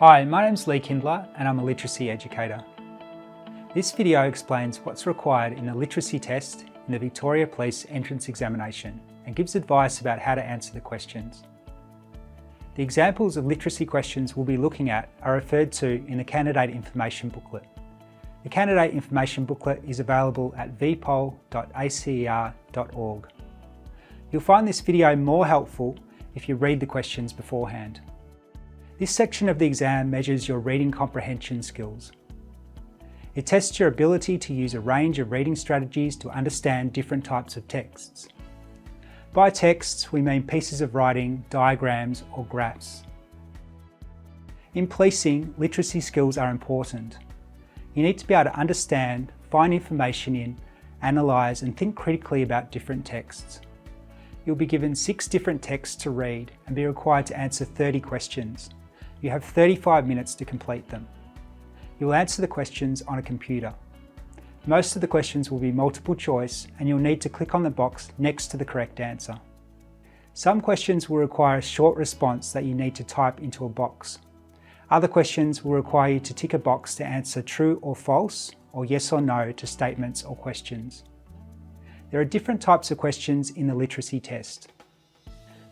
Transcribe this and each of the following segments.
Hi, my name's Lee Kindler and I'm a literacy educator. This video explains what's required in the literacy test in the Victoria Police entrance examination and gives advice about how to answer the questions. The examples of literacy questions we'll be looking at are referred to in the Candidate Information Booklet. The Candidate Information Booklet is available at vpol.acer.org. You'll find this video more helpful if you read the questions beforehand. This section of the exam measures your reading comprehension skills. It tests your ability to use a range of reading strategies to understand different types of texts. By texts, we mean pieces of writing, diagrams, or graphs. In policing, literacy skills are important. You need to be able to understand, find information in, analyse and think critically about different texts. You'll be given 6 different texts to read and be required to answer 30 questions. You have 35 minutes to complete them. You'll answer the questions on a computer. Most of the questions will be multiple choice and you'll need to click on the box next to the correct answer. Some questions will require a short response that you need to type into a box. Other questions will require you to tick a box to answer true or false, or yes or no to statements or questions. There are different types of questions in the literacy test.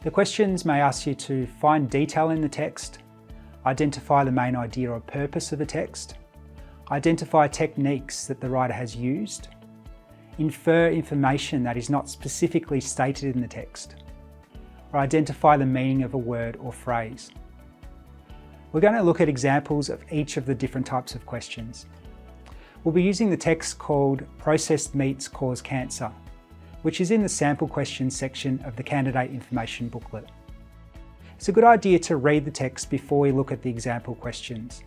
The questions may ask you to find detail in the text, identify the main idea or purpose of a text, identify techniques that the writer has used, infer information that is not specifically stated in the text, or identify the meaning of a word or phrase. We're going to look at examples of each of the different types of questions. We'll be using the text called Processed Meats Cause Cancer, which is in the sample questions section of the Candidate Information Booklet. It's a good idea to read the text before we look at the example questions.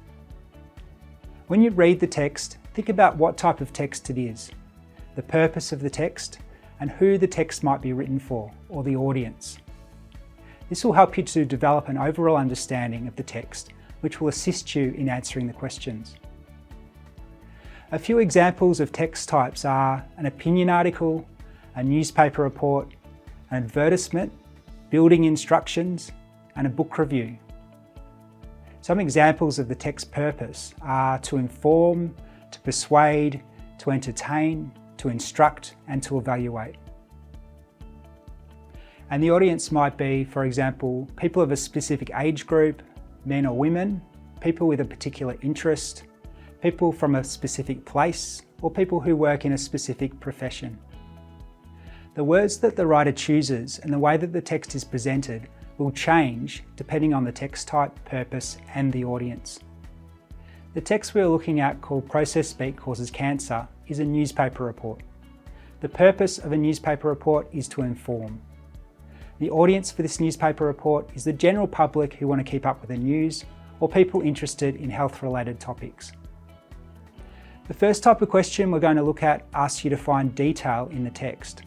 When you read the text, think about what type of text it is, the purpose of the text, and who the text might be written for, or the audience. This will help you to develop an overall understanding of the text, which will assist you in answering the questions. A few examples of text types are an opinion article, a newspaper report, an advertisement, building instructions, and a book review. Some examples of the text purpose are to inform, to persuade, to entertain, to instruct, and to evaluate. And the audience might be, for example, people of a specific age group, men or women, people with a particular interest, people from a specific place, or people who work in a specific profession. The words that the writer chooses and the way that the text is presented will change depending on the text type, purpose, and the audience. The text we're looking at, called Processed Meat Causes Cancer, is a newspaper report. The purpose of a newspaper report is to inform. The audience for this newspaper report is the general public who want to keep up with the news, or people interested in health-related topics. The first type of question we're going to look at asks you to find detail in the text.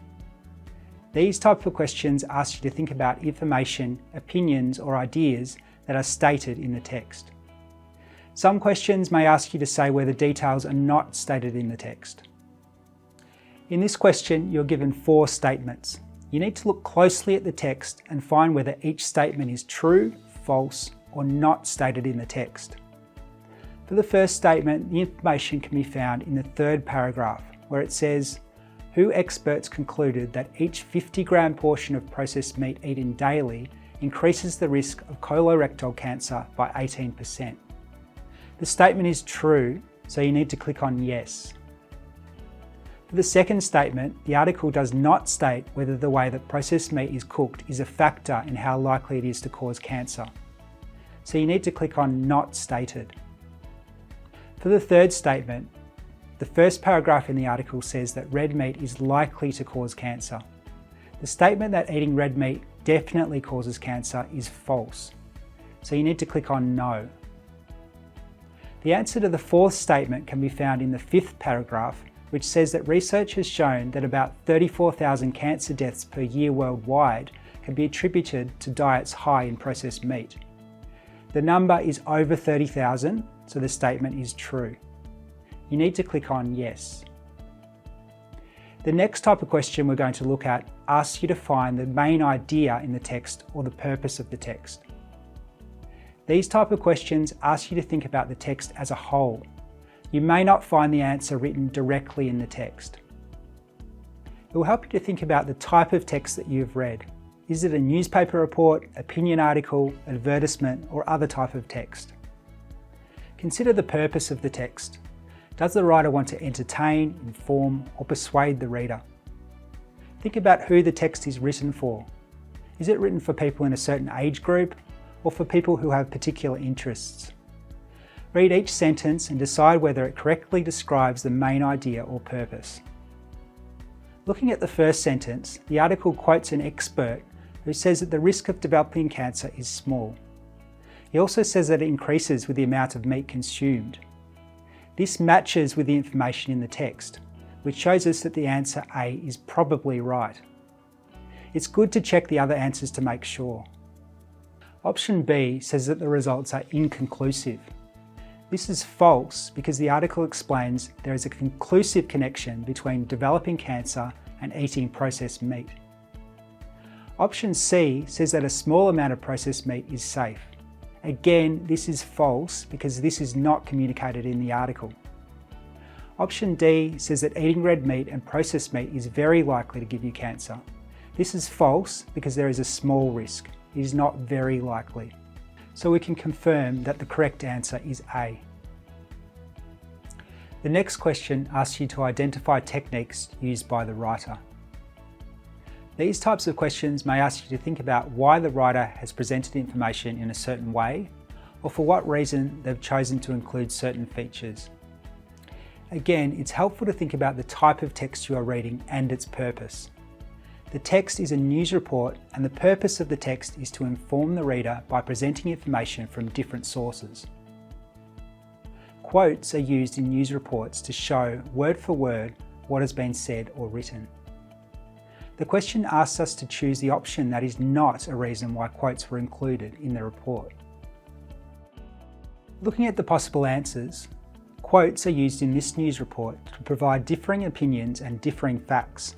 These types of questions ask you to think about information, opinions, or ideas that are stated in the text. Some questions may ask you to say whether details are not stated in the text. In this question, you're given 4 statements. You need to look closely at the text and find whether each statement is true, false, or not stated in the text. For the first statement, the information can be found in the 3rd paragraph, where it says, "Who experts concluded that each 50-gram portion of processed meat eaten daily increases the risk of colorectal cancer by 18%. The statement is true, so you need to click on yes. For the second statement, the article does not state whether the way that processed meat is cooked is a factor in how likely it is to cause cancer. So you need to click on not stated. For the third statement, the first paragraph in the article says that red meat is likely to cause cancer. The statement that eating red meat definitely causes cancer is false. So you need to click on no. The answer to the fourth statement can be found in the 5th paragraph, which says that research has shown that about 34,000 cancer deaths per year worldwide can be attributed to diets high in processed meat. The number is over 30,000, so the statement is true. You need to click on yes. The next type of question we're going to look at asks you to find the main idea in the text or the purpose of the text. These type of questions ask you to think about the text as a whole. You may not find the answer written directly in the text. It will help you to think about the type of text that you've read. Is it a newspaper report, opinion article, advertisement, or other type of text? Consider the purpose of the text. Does the writer want to entertain, inform, or persuade the reader? Think about who the text is written for. Is it written for people in a certain age group, or for people who have particular interests? Read each sentence and decide whether it correctly describes the main idea or purpose. Looking at the first sentence, the article quotes an expert who says that the risk of developing cancer is small. He also says that it increases with the amount of meat consumed. This matches with the information in the text, which shows us that the answer A is probably right. It's good to check the other answers to make sure. Option B says that the results are inconclusive. This is false because the article explains there is a conclusive connection between developing cancer and eating processed meat. Option C says that a small amount of processed meat is safe. Again, this is false because this is not communicated in the article. Option D says that eating red meat and processed meat is very likely to give you cancer. This is false because there is a small risk. It is not very likely. So we can confirm that the correct answer is A. The next question asks you to identify techniques used by the writer. These types of questions may ask you to think about why the writer has presented information in a certain way, or for what reason they've chosen to include certain features. Again, it's helpful to think about the type of text you are reading and its purpose. The text is a news report, and the purpose of the text is to inform the reader by presenting information from different sources. Quotes are used in news reports to show, word for word, what has been said or written. The question asks us to choose the option that is not a reason why quotes were included in the report. Looking at the possible answers, quotes are used in this news report to provide differing opinions and differing facts.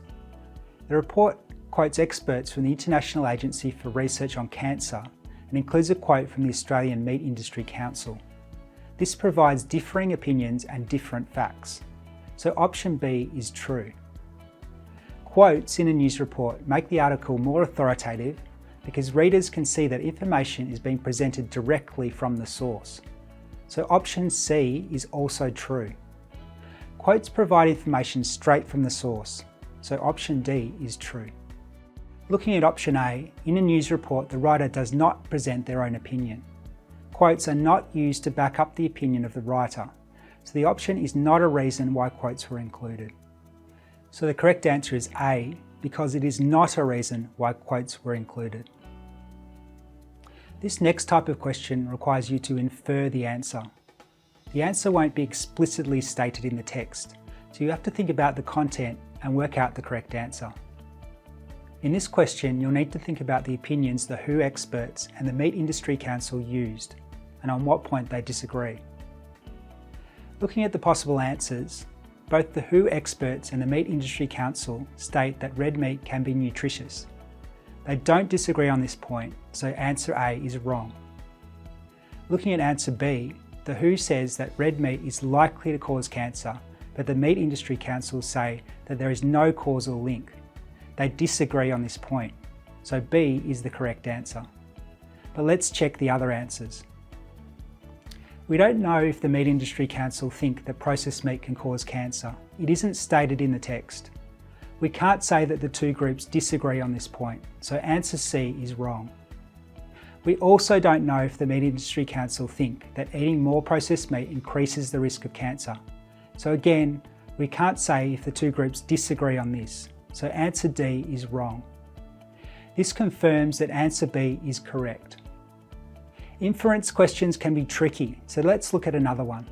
The report quotes experts from the International Agency for Research on Cancer and includes a quote from the Australian Meat Industry Council. This provides differing opinions and different facts, so option B is true. Quotes in a news report make the article more authoritative because readers can see that information is being presented directly from the source. So option C is also true. Quotes provide information straight from the source, so option D is true. Looking at option A, in a news report the writer does not present their own opinion. Quotes are not used to back up the opinion of the writer, so the option is not a reason why quotes were included. So the correct answer is A, because it is not a reason why quotes were included. This next type of question requires you to infer the answer. The answer won't be explicitly stated in the text, so you have to think about the content and work out the correct answer. In this question, you'll need to think about the opinions the WHO experts and the Meat Industry Council used, and on what point they disagree. Looking at the possible answers, both the WHO experts and the Meat Industry Council state that red meat can be nutritious. They don't disagree on this point, so answer A is wrong. Looking at answer B, the WHO says that red meat is likely to cause cancer, but the Meat Industry Council say that there is no causal link. They disagree on this point, so B is the correct answer. But let's check the other answers. We don't know if the Meat Industry Council think that processed meat can cause cancer. It isn't stated in the text. We can't say that the two groups disagree on this point, so answer C is wrong. We also don't know if the Meat Industry Council think that eating more processed meat increases the risk of cancer. So again, we can't say if the two groups disagree on this, so answer D is wrong. This confirms that answer B is correct. Inference questions can be tricky, so let's look at another one.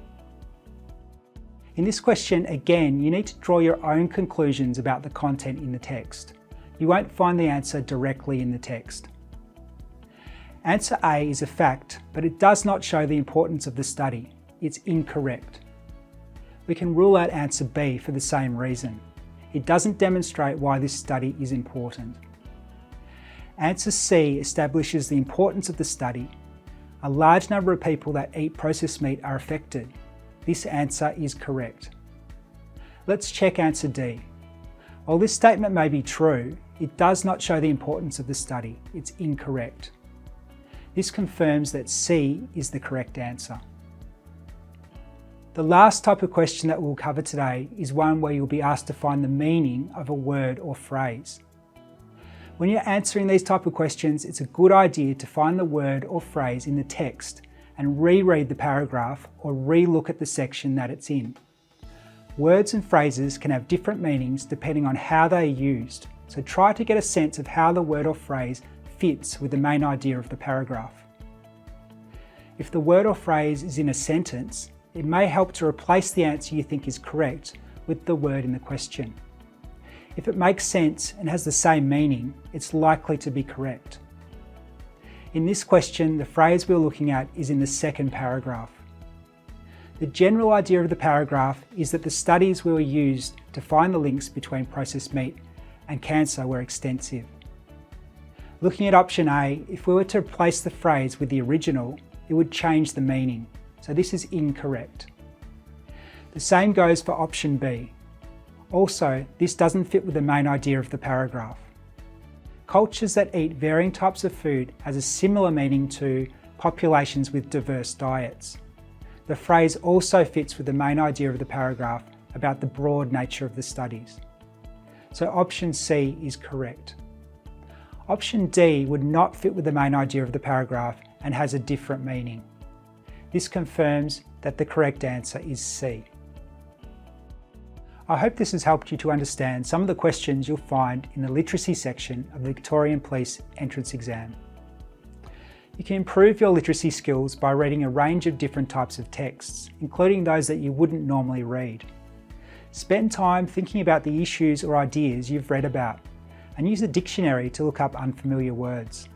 In this question, again, you need to draw your own conclusions about the content in the text. You won't find the answer directly in the text. Answer A is a fact, but it does not show the importance of the study. It's incorrect. We can rule out answer B for the same reason. It doesn't demonstrate why this study is important. Answer C establishes the importance of the study. A large number of people that eat processed meat are affected. This answer is correct. Let's check answer D. While this statement may be true, it does not show the importance of the study. It's incorrect. This confirms that C is the correct answer. The last type of question that we'll cover today is one where you'll be asked to find the meaning of a word or phrase. When you're answering these type of questions, it's a good idea to find the word or phrase in the text and reread the paragraph or re-look at the section that it's in. Words and phrases can have different meanings depending on how they are used, so try to get a sense of how the word or phrase fits with the main idea of the paragraph. If the word or phrase is in a sentence, it may help to replace the answer you think is correct with the word in the question. If it makes sense and has the same meaning, it's likely to be correct. In this question, the phrase we're looking at is in the second paragraph. The general idea of the paragraph is that the studies we were used to find the links between processed meat and cancer were extensive. Looking at option A, if we were to replace the phrase with the original, it would change the meaning, so this is incorrect. The same goes for option B. Also, this doesn't fit with the main idea of the paragraph. Cultures that eat varying types of food has a similar meaning to populations with diverse diets. The phrase also fits with the main idea of the paragraph about the broad nature of the studies. So option C is correct. Option D would not fit with the main idea of the paragraph and has a different meaning. This confirms that the correct answer is C. I hope this has helped you to understand some of the questions you'll find in the literacy section of the Victorian Police entrance exam. You can improve your literacy skills by reading a range of different types of texts, including those that you wouldn't normally read. Spend time thinking about the issues or ideas you've read about, and use a dictionary to look up unfamiliar words.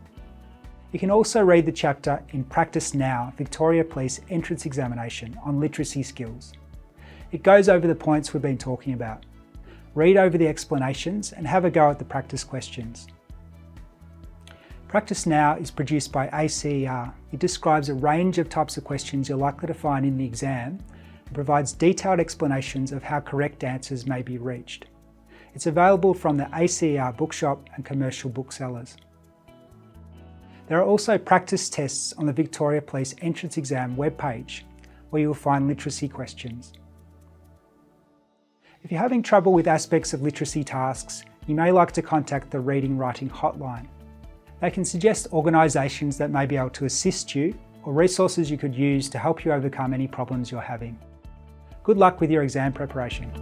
You can also read the chapter in Practice Now, Victoria Police Entrance Examination on literacy skills. It goes over the points we've been talking about. Read over the explanations and have a go at the practice questions. Practice Now is produced by ACER. It describes a range of types of questions you're likely to find in the exam and provides detailed explanations of how correct answers may be reached. It's available from the ACER bookshop and commercial booksellers. There are also practice tests on the Victoria Police Entrance Exam webpage, where you will find literacy questions. If you're having trouble with aspects of literacy tasks, you may like to contact the Reading Writing Hotline. They can suggest organisations that may be able to assist you or resources you could use to help you overcome any problems you're having. Good luck with your exam preparation.